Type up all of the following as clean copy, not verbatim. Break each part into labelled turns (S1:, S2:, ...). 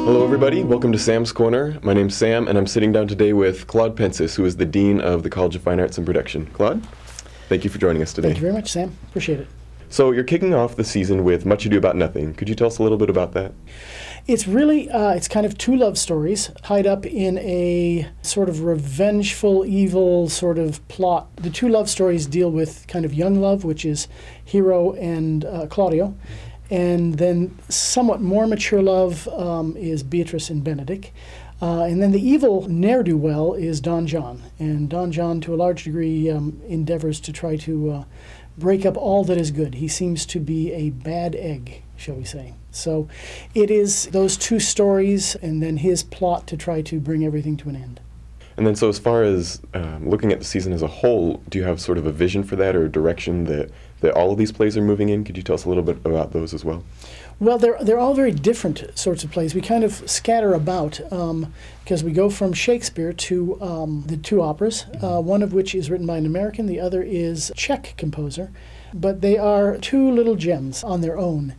S1: Hello everybody, welcome to Sam's Corner. My name's Sam and I'm sitting down today with Claude Pensis, who is the Dean of the College of Fine Arts and Production. Claude, thank you for joining us today.
S2: Thank you very much, Sam. Appreciate it.
S1: So you're kicking off the season with Much Ado About Nothing. Could you tell us a little bit about that?
S2: It's really, it's kind of two love stories tied up in a sort of revengeful, evil sort of plot. The two love stories deal with kind of young love, which is Hero and Claudio. And then somewhat more mature love is Beatrice and Benedict. And then the evil ne'er-do-well is Don John. And Don John, to a large degree, endeavors to try to break up all that is good. He seems to be a bad egg, shall we say. So it is those two stories and then his plot to try to bring everything to an end.
S1: And then so as far as looking at the season as a whole, do you have sort of a vision for that or a direction that all of these plays are moving in? Could you tell us a little bit about those as well?
S2: Well, they're all very different sorts of plays. We kind of scatter about because we go from Shakespeare to the two operas, one of which is written by an American, the other is a Czech composer. But they are two little gems on their own.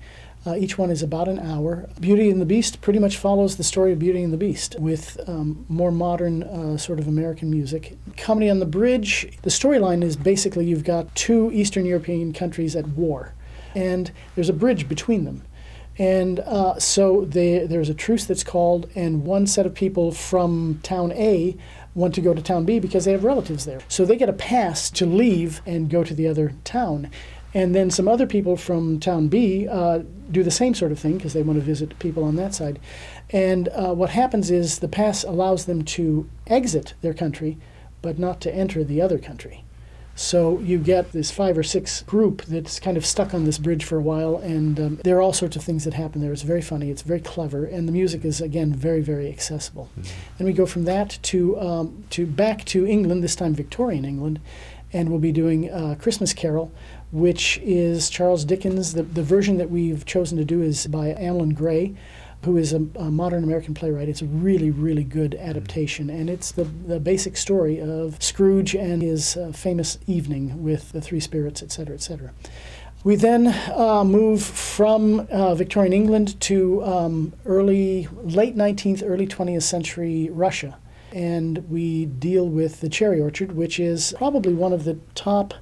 S2: Each one is about an hour. Beauty and the Beast pretty much follows the story of Beauty and the Beast with more modern sort of American music. Comedy on the Bridge, the storyline is basically you've got two Eastern European countries at war, and there's a bridge between them. And so there's a truce that's called, and one set of people from town A want to go to town B because they have relatives there. So they get a pass to leave and go to the other town. And then some other people from town B do the same sort of thing because they want to visit people on that side. And what happens is the pass allows them to exit their country, but not to enter the other country. So you get this 5 or 6 group that's kind of stuck on this bridge for a while, and there are all sorts of things that happen there. It's very funny, it's very clever, and the music is, again, very, very accessible. Mm-hmm. Then we go from that to back to England, this time Victorian England, and we'll be doing Christmas Carol, which is Charles Dickens. The version that we've chosen to do is by Alan Gray, who is a modern American playwright. It's a really, really good adaptation, and it's the basic story of Scrooge and his famous evening with the three spirits, etc., etc. We then move from Victorian England to late 19th, early 20th century Russia, and we deal with The Cherry Orchard, which is probably one of the top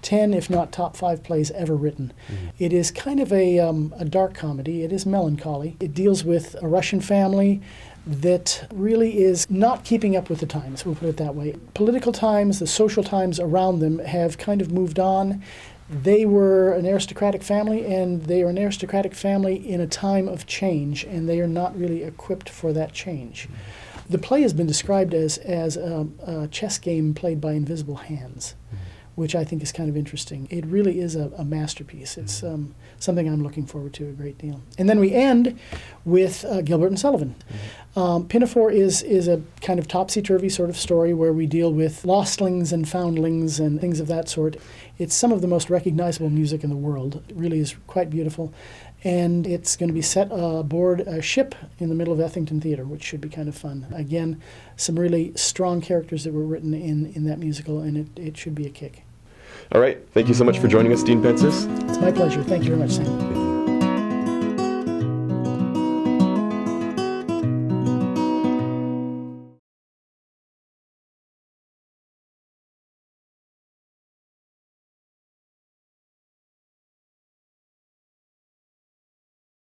S2: 10, if not top 5 plays ever written. Mm-hmm. It is kind of a dark comedy. It is melancholy. It deals with a Russian family that really is not keeping up with the times, we'll put it that way. Political times, the social times around them have kind of moved on. They were an aristocratic family, and they are an aristocratic family in a time of change, and they are not really equipped for that change. Mm-hmm. The play has been described as a chess game played by invisible hands. Mm-hmm. Which I think is kind of interesting. It really is a masterpiece. It's something I'm looking forward to a great deal. And then we end with Gilbert and Sullivan. Mm-hmm. Pinafore is a kind of topsy-turvy sort of story where we deal with lostlings and foundlings and things of that sort. It's some of the most recognizable music in the world. It really is quite beautiful. And it's going to be set aboard a ship in the middle of Ethington Theater, which should be kind of fun. Again, some really strong characters that were written in that musical, and it should be a kick.
S1: All right. Thank you so much for joining us, Dean Pensis.
S2: It's my pleasure. Thank you very much, Sam.